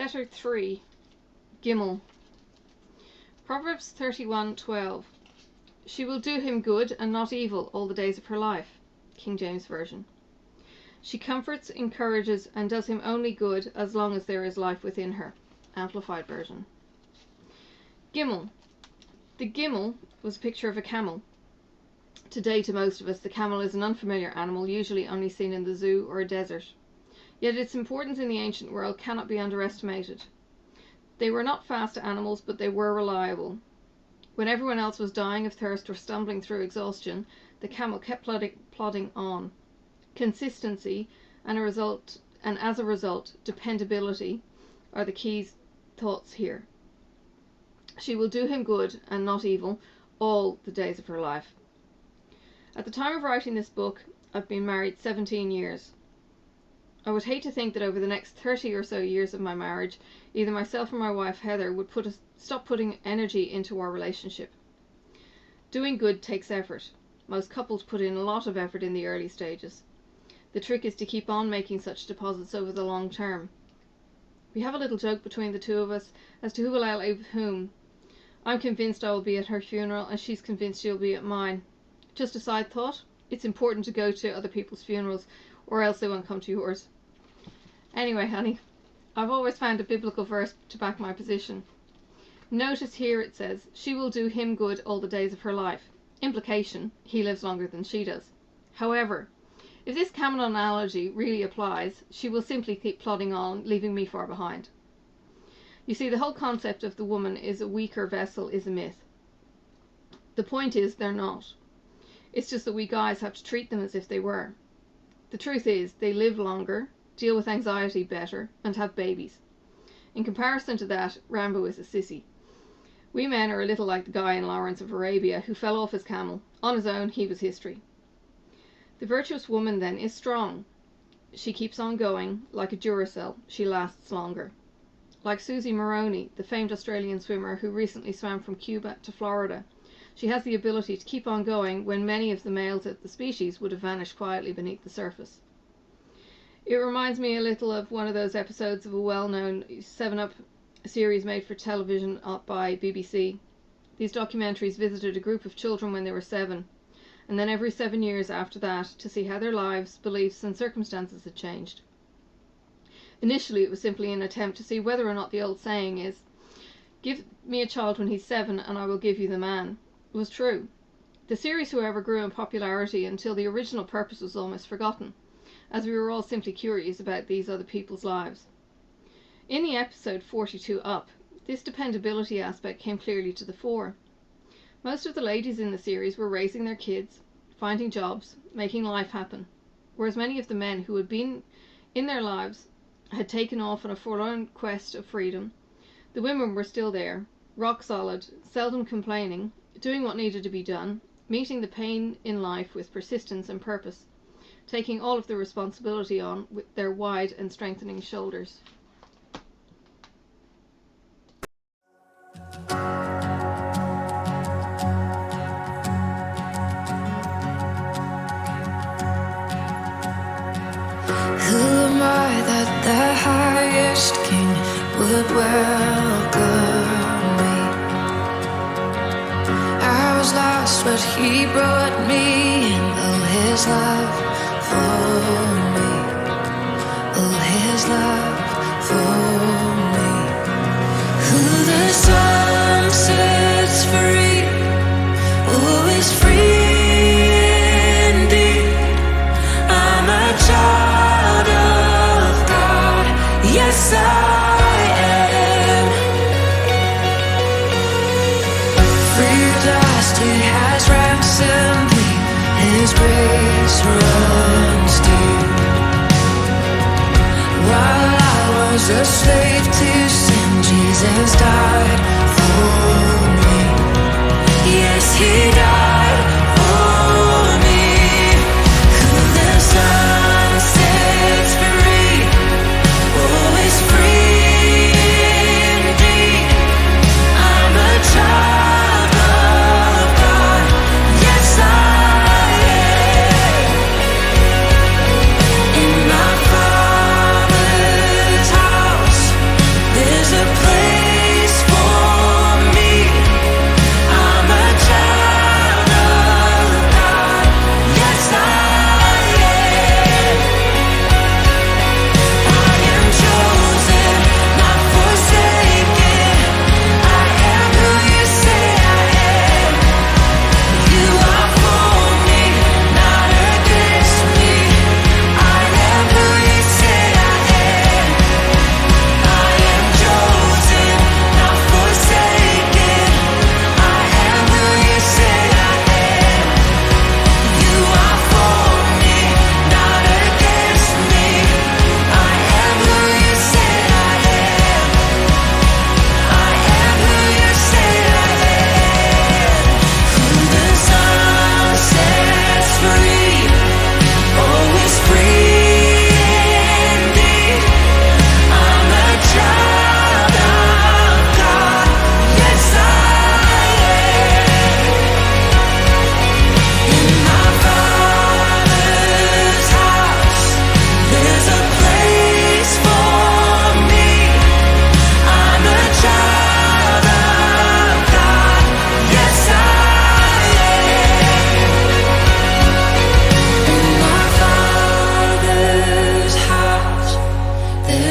Letter 3. Gimmel. Proverbs 31:12. She will do him good and not evil all the days of her life. King James Version. She comforts, encourages, and does him only good as long as there is life within her. Amplified Version. Gimmel. The Gimmel was a picture of a camel. Today, to most of us, the camel is an unfamiliar animal, usually only seen in the zoo or a desert. Yet its importance in the ancient world cannot be underestimated. They were not fast animals, but they were reliable. When everyone else was dying of thirst or stumbling through exhaustion, the camel kept plodding on. Consistency and as a result, dependability are the key thoughts here. She will do him good and not evil all the days of her life. At the time of writing this book, I've been married 17 years. I would hate to think that over the next 30 or so years of my marriage, either myself or my wife Heather would stop putting energy into our relationship. Doing good takes effort. Most couples put in a lot of effort in the early stages. The trick is to keep on making such deposits over the long term. We have a little joke between the two of us as to who will outlive whom. I'm convinced I will be at her funeral and she's convinced she'll be at mine. Just a side thought, it's important to go to other people's funerals or else they won't come to yours. Anyway, honey, I've always found a biblical verse to back my position. Notice here it says, she will do him good all the days of her life. Implication, he lives longer than she does. However, if this camel analogy really applies, she will simply keep plodding on, leaving me far behind. You see, the whole concept of the woman is a weaker vessel is a myth. The point is, they're not. It's just that we guys have to treat them as if they were. The truth is, they live longer, deal with anxiety better, and have babies. In comparison to that, Rambo is a sissy. We men are a little like the guy in Lawrence of Arabia who fell off his camel. On his own, he was history. The virtuous woman, then, is strong. She keeps on going. Like a Duracell, she lasts longer. Like Susie Moroney, the famed Australian swimmer who recently swam from Cuba to Florida, she has the ability to keep on going when many of the males of the species would have vanished quietly beneath the surface. It reminds me a little of one of those episodes of a well-known 7-Up series made for television by BBC. These documentaries visited a group of children when they were 7, and then every 7 years after that to see how their lives, beliefs and circumstances had changed. Initially it was simply an attempt to see whether or not the old saying is, "Give me a child when he's 7 and I will give you the man," was true. The series, however, grew in popularity until the original purpose was almost forgotten, as we were all simply curious about these other people's lives. In the episode 42 Up, this dependability aspect came clearly to the fore. Most of the ladies in the series were raising their kids, finding jobs, making life happen, whereas many of the men who had been in their lives had taken off on a forlorn quest of freedom. The women were still there, rock solid, seldom complaining, doing what needed to be done, meeting the pain in life with persistence and purpose, taking all of the responsibility on with their wide and strengthening shoulders. Who am I that the highest king would welcome me? I was lost, but he brought me in. Oh, his love for me. Oh, his love for me. Who the sun sets free, oh, is free indeed. I'm a child of God, yes I am. Free at last, he has ransomed me, his grace runs deep. While I was a slave to sin, Jesus died for me. Yes, he died for me. Who the sun sets free, oh, is free indeed. I'm a child of God, yes I am. In my Father's house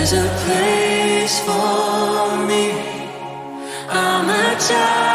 There's a place for me. I'm a child.